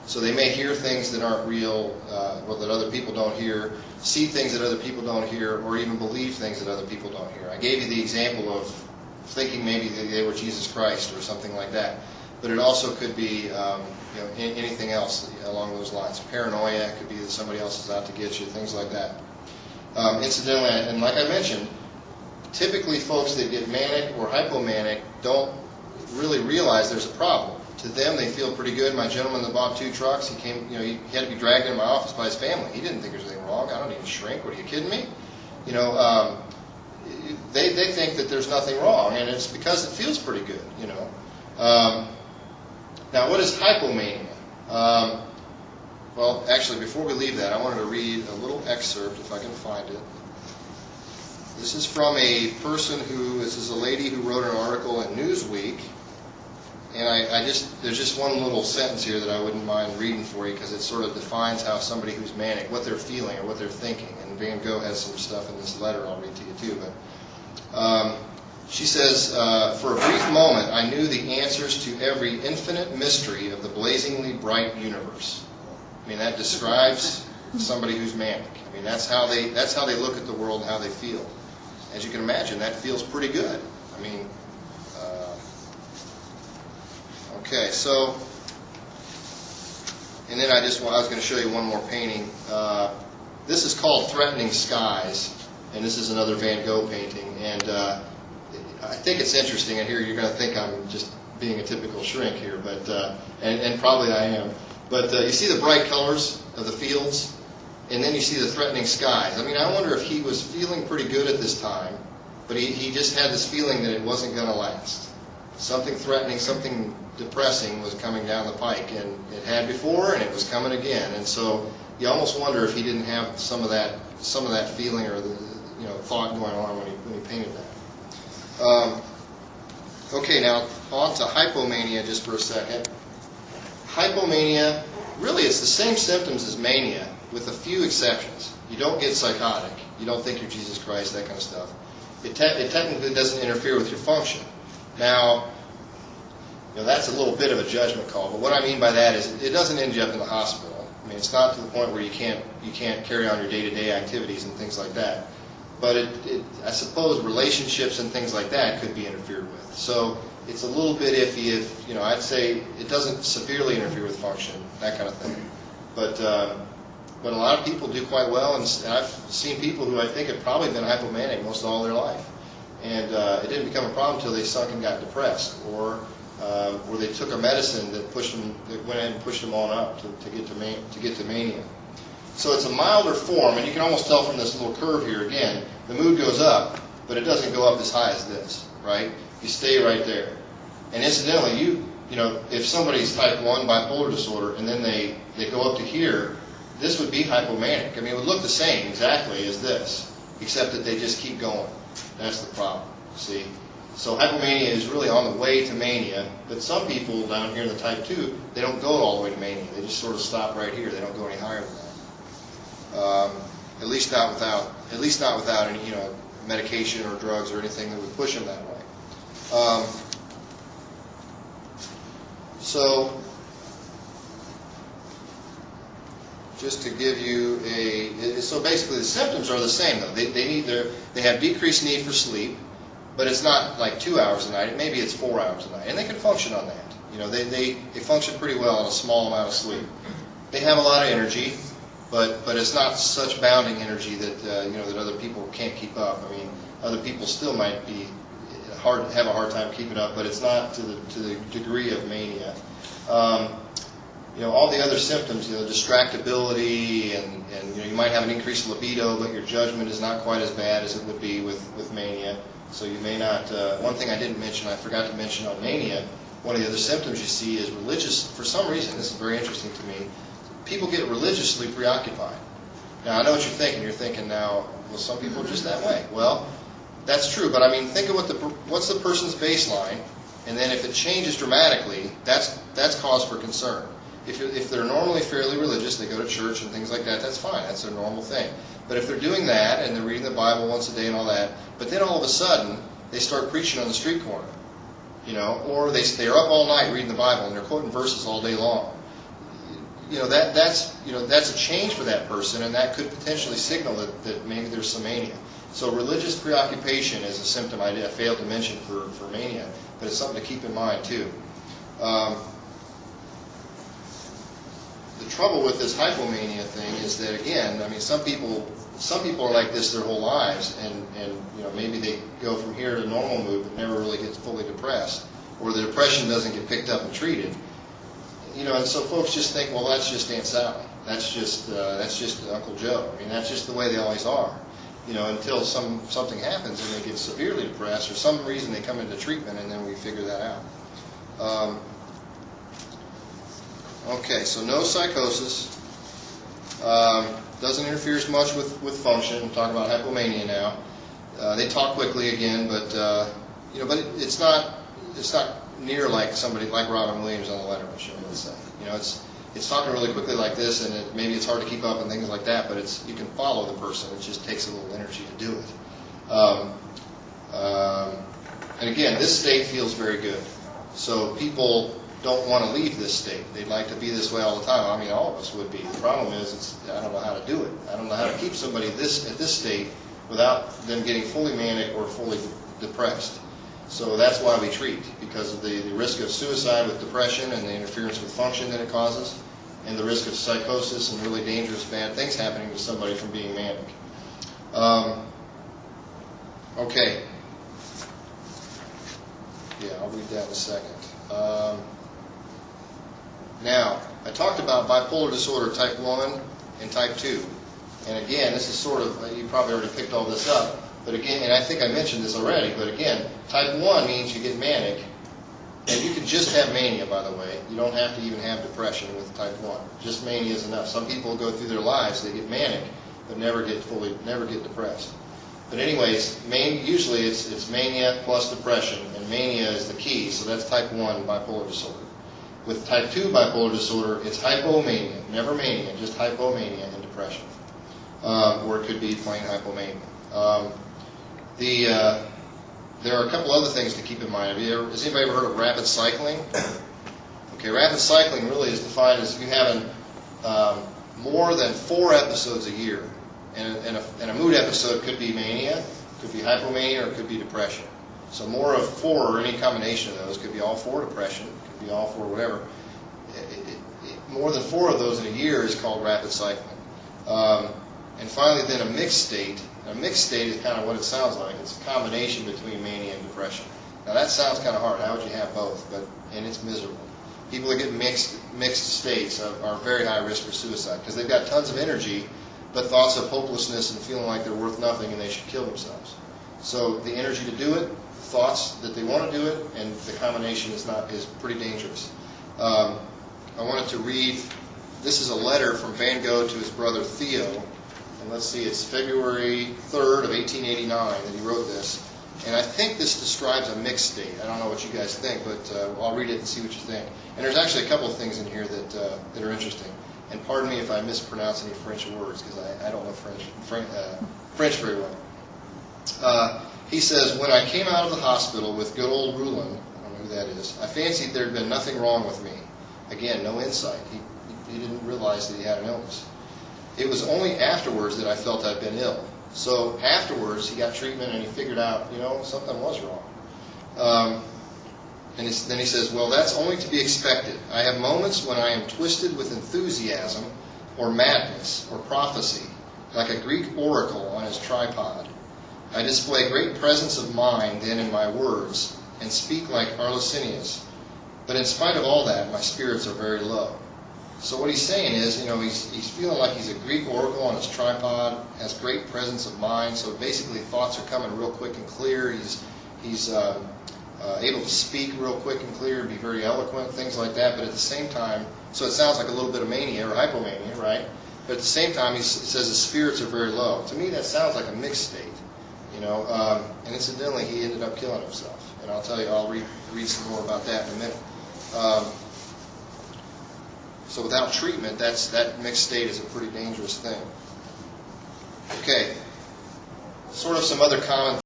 So they may hear things that aren't real, or that other people don't hear, see things that other people don't hear, or even believe things that other people don't hear. I gave you the example of thinking maybe that they were Jesus Christ or something like that. But it also could be anything else along those lines. Paranoia, it could be that somebody else is out to get you, things like that. Incidentally, and like I mentioned, typically folks that get manic or hypomanic don't really realize there's a problem. To them, they feel pretty good. My gentleman that bought 2 trucks, he had to be dragged into my office by his family. He didn't think there was anything wrong. I don't even shrink. What, are you kidding me? They think that there's nothing wrong, and it's because it feels pretty good. Now, what is hypomania? Well, actually, before we leave that, I wanted to read a little excerpt, if I can find it. This is from a person this is a lady who wrote an article in Newsweek, and there's just one little sentence here that I wouldn't mind reading for you because it sort of defines how somebody who's manic, what they're feeling or what they're thinking. And Van Gogh has some stuff in this letter I'll read to you too. But she says, for a brief moment, I knew the answers to every infinite mystery of the blazingly bright universe. I mean, that describes somebody who's manic. I mean, that's how they look at the world and how they feel. As you can imagine, that feels pretty good. I mean, okay, so, and then I was going to show you one more painting. This is called Threatening Skies, and this is another Van Gogh painting. And I think it's interesting, and here you're going to think I'm just being a typical shrink here, but and probably I am. But you see the bright colors of the fields, and then you see the threatening skies. I mean, I wonder if he was feeling pretty good at this time, but he just had this feeling that it wasn't going to last. Something threatening, something depressing was coming down the pike, and it had before, and it was coming again. And so you almost wonder if he didn't have some of that feeling or the thought going on when he painted that. Okay, now on to hypomania just for a second. Hypomania, really it's the same symptoms as mania with a few exceptions. You don't get psychotic. You don't think you're Jesus Christ, that kind of stuff. It technically doesn't interfere with your function. Now, that's a little bit of a judgment call, but what I mean by that is it doesn't end you up in the hospital. I mean, it's not to the point where you can't carry on your day-to-day activities and things like that. But I suppose relationships and things like that could be interfered with. So it's a little bit iffy if, I'd say it doesn't severely interfere with function, that kind of thing. But a lot of people do quite well, and I've seen people who I think have probably been hypomanic most of all their life. And it didn't become a problem until they sunk and got depressed, or they took a medicine that went ahead and pushed them on up to get to mania. So it's a milder form, and you can almost tell from this little curve here again, the mood goes up, but it doesn't go up as high as this, right? You stay right there. And incidentally, if somebody's type 1 bipolar disorder and then they go up to here, this would be hypomanic. I mean, it would look the same exactly as this, except that they just keep going. That's the problem, see? So hypomania is really on the way to mania, but some people down here in the type 2, they don't go all the way to mania. They just sort of stop right here. They don't go any higher than that. At least not without any medication or drugs or anything that would push them that way. So just to give you so basically the symptoms are the same though. They have decreased need for sleep, but it's not like 2 hours a night. Maybe it's 4 hours a night, and they can function on that. They function pretty well on a small amount of sleep. They have a lot of energy. But it's not such bounding energy that that other people can't keep up. I mean, other people still might have a hard time keeping up, but it's not to the degree of mania. All the other symptoms, distractibility, and you might have an increased libido, but your judgment is not quite as bad as it would be with mania. So you may not. One thing I forgot to mention on mania. One of the other symptoms you see is religious. For some reason, this is very interesting to me. People get religiously preoccupied. Now, I know what you're thinking. You're thinking now, well, some people are just that way. Well, that's true, but I mean, think of what's the person's baseline, and then if it changes dramatically, that's cause for concern. If they're normally fairly religious, they go to church and things like that, that's fine. That's their normal thing. But if they're doing that, and they're reading the Bible once a day and all that, but then all of a sudden, they start preaching on the street corner, or they're up all night reading the Bible, and they're quoting verses all day long. that's a change for that person, and that could potentially signal that maybe there's some mania. So religious preoccupation is a symptom I failed to mention for mania, but it's something to keep in mind too. The trouble with this hypomania thing is that, again, I mean, some people are like this their whole lives, and maybe they go from here to normal mood but never really get fully depressed, or the depression doesn't get picked up and treated. And so folks just think, well, that's just Aunt Sally. That's just Uncle Joe. I mean, that's just the way they always are. Until something happens and they get severely depressed, or some reason they come into treatment, and then we figure that out. Okay, so no psychosis. Doesn't interfere as much with function. I'm talking about hypomania now. They talk quickly again, but but it's not near like somebody like Robin Williams on the Letterman show, let's say. It's talking really quickly like this, and maybe it's hard to keep up and things like that, but you can follow the person. It just takes a little energy to do it. And again, this state feels very good. So people don't want to leave this state. They'd like to be this way all the time. I mean, all of us would be. The problem is, I don't know how to do it. I don't know how to keep somebody at this state without them getting fully manic or fully depressed. So that's why we treat, because of the risk of suicide with depression and the interference with function that it causes, and the risk of psychosis and really dangerous bad things happening to somebody from being manic. Okay. Yeah, I'll read that in a second. Now, I talked about bipolar disorder type 1 and type 2. And again, this is sort of, you probably already picked all this up, but again, and I think I mentioned this already, but again, type 1 means you get manic, and you can just have mania, by the way. You don't have to even have depression with type 1. Just mania is enough. Some people go through their lives, they get manic, but never get depressed. But anyways, usually it's mania plus depression, and mania is the key, so that's type 1 bipolar disorder. With type 2 bipolar disorder, it's hypomania, never mania, just hypomania and depression. Or it could be plain hypomania. There are a couple other things to keep in mind. Has anybody ever heard of rapid cycling? Okay, rapid cycling really is defined as you having more than 4 episodes a year. And a mood episode could be mania, could be hypomania, or it could be depression. So more of 4, or any combination of those, could be all 4 depression, could be all 4 whatever. More than 4 of those in a year is called rapid cycling. And finally, then a mixed state. A mixed state is kind of what it sounds like. It's a combination between mania and depression. Now that sounds kind of hard. How would you have both? And it's miserable. People that get mixed states are very high risk for suicide because they've got tons of energy, but thoughts of hopelessness and feeling like they're worth nothing and they should kill themselves. So the energy to do it, thoughts that they want to do it, and the combination is pretty dangerous. I wanted to read. This is a letter from Van Gogh to his brother Theo. And let's see, it's February 3rd of 1889 that he wrote this. And I think this describes a mixed state. I don't know what you guys think, but I'll read it and see what you think. And there's actually a couple of things in here that are interesting. And pardon me if I mispronounce any French words, because I don't know French very well. He says, when I came out of the hospital with good old Roulin, I don't know who that is, I fancied there had been nothing wrong with me. Again, no insight. He didn't realize that he had an illness. It was only afterwards that I felt I'd been ill. So afterwards, he got treatment and he figured out, something was wrong. And then he says, well, that's only to be expected. I have moments when I am twisted with enthusiasm or madness or prophecy, like a Greek oracle on his tripod. I display great presence of mind then in my words and speak like Arlecinius. But in spite of all that, my spirits are very low. So what he's saying is, he's feeling like he's a Greek oracle on his tripod, has great presence of mind, so basically thoughts are coming real quick and clear. He's able to speak real quick and clear, be very eloquent, things like that, but at the same time, so it sounds like a little bit of mania or hypomania, right? But at the same time, he says his spirits are very low. To me, that sounds like a mixed state, and incidentally, he ended up killing himself. And I'll tell you, I'll read some more about that in a minute. So without treatment, that mixed state is a pretty dangerous thing. Okay, sort of some other common